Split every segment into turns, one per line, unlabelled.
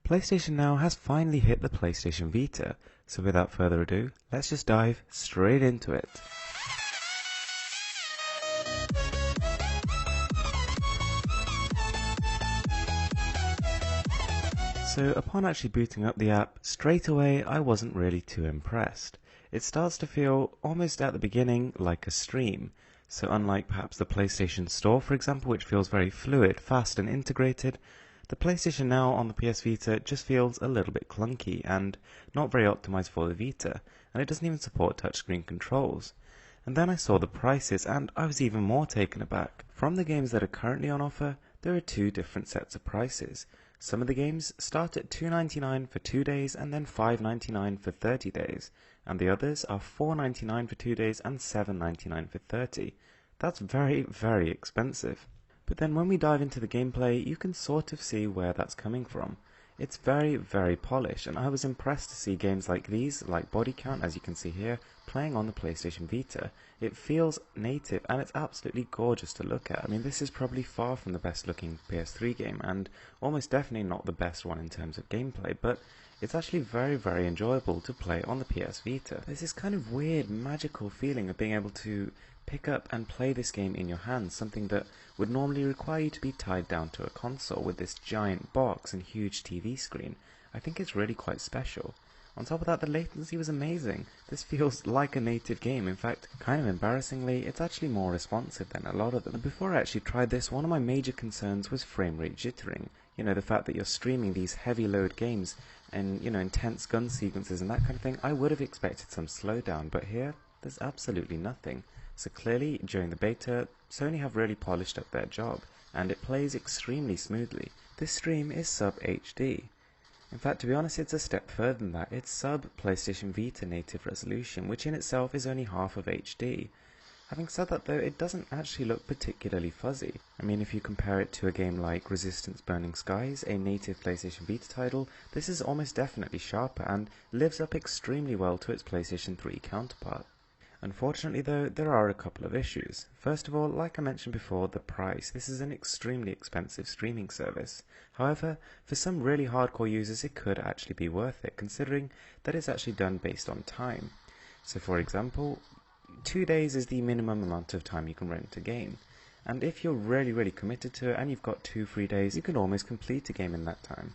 PlayStation Now has finally hit the PlayStation Vita, so without further ado, let's just dive straight into it. So upon actually booting up the app, straight away I wasn't really too impressed. It starts to feel almost at the beginning like a stream. So unlike perhaps the PlayStation Store, for example, which feels very fluid, fast and integrated, the PlayStation Now on the PS Vita just feels a little bit clunky and not very optimized for the Vita, and it doesn't even support touchscreen controls. And then I saw the prices and I was even more taken aback. From the games that are currently on offer, there are two different sets of prices. Some of the games start at $2.99 for 2 days and then $5.99 for 30 days, and the others are $4.99 for 2 days and $7.99 for 30. That's very, very expensive. But then when we dive into the gameplay, you can sort of see where that's coming from. It's very, very polished, and I was impressed to see games like these, like Body Count, as you can see here, playing on the PlayStation Vita. It feels native, and it's absolutely gorgeous to look at. I mean, this is probably far from the best looking PS3 game, and almost definitely not the best one in terms of gameplay, but it's actually very, very enjoyable to play on the PS Vita. There's this kind of weird, magical feeling of being able to pick up and play this game in your hands, something that would normally require you to be tied down to a console with this giant box and huge TV screen. I think it's really quite special. On top of that, the latency was amazing. This feels like a native game. In fact, kind of embarrassingly, it's actually more responsive than a lot of them. Before I actually tried this, one of my major concerns was frame rate jittering. You know, the fact that you're streaming these heavy load games and, intense gun sequences and that kind of thing. I would have expected some slowdown, but here, there's absolutely nothing. So clearly, during the beta, Sony have really polished up their job, and it plays extremely smoothly. This stream is sub HD. In fact, to be honest, it's a step further than that. It's sub PlayStation Vita native resolution, which in itself is only half of HD. Having said that though, it doesn't actually look particularly fuzzy. I mean, if you compare it to a game like Resistance Burning Skies, a native PlayStation Vita title, this is almost definitely sharper and lives up extremely well to its PlayStation 3 counterpart. Unfortunately though, there are a couple of issues. First of all, like I mentioned before, the price. This is an extremely expensive streaming service. However, for some really hardcore users it could actually be worth it, considering that it's actually done based on time. So for example, 2 days is the minimum amount of time you can rent a game. And if you're really committed to it and you've got 2 free days, you can almost complete a game in that time.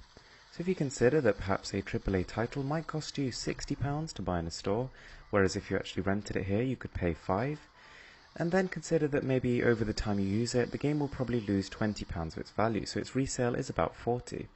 So if you consider that perhaps a AAA title might cost you £60 to buy in a store, whereas if you actually rented it here you could pay £5, and then consider that maybe over the time you use it, the game will probably lose £20 of its value, so its resale is about £40.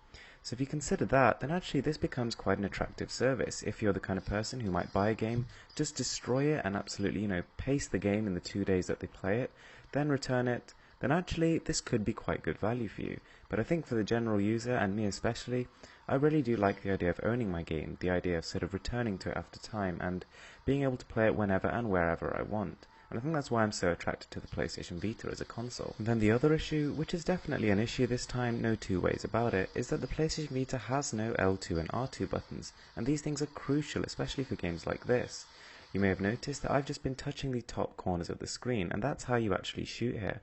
So if you consider that, then actually this becomes quite an attractive service. If you're the kind of person who might buy a game, just destroy it and absolutely, pace the game in the 2 days that they play it, then return it, then actually this could be quite good value for you. But I think for the general user, and me especially, I really do like the idea of owning my game, the idea of sort of returning to it after time and being able to play it whenever and wherever I want. And I think that's why I'm so attracted to the PlayStation Vita as a console. And then the other issue, which is definitely an issue this time, no two ways about it, is that the PlayStation Vita has no L2 and R2 buttons, and these things are crucial, especially for games like this. You may have noticed that I've just been touching the top corners of the screen, and that's how you actually shoot here.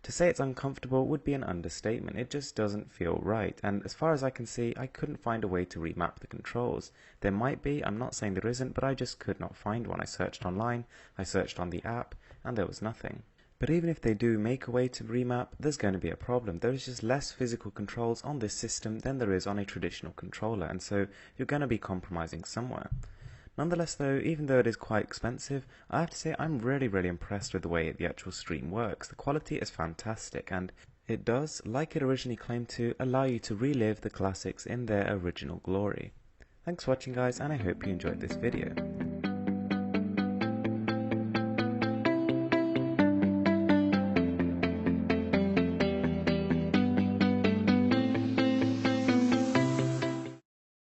To say it's uncomfortable would be an understatement. It just doesn't feel right, and as far as I can see, I couldn't find a way to remap the controls. There might be, I'm not saying there isn't, but I just could not find one. I searched online, I searched on the app, and there was nothing. But even if they do make a way to remap, there's going to be a problem. There is just less physical controls on this system than there is on a traditional controller, and so you're going to be compromising somewhere. Nonetheless though, even though it is quite expensive, I have to say I'm really impressed with the way the actual stream works. The quality is fantastic, and it does, like it originally claimed to, allow you to relive the classics in their original glory. Thanks for watching guys, and I hope you enjoyed this video.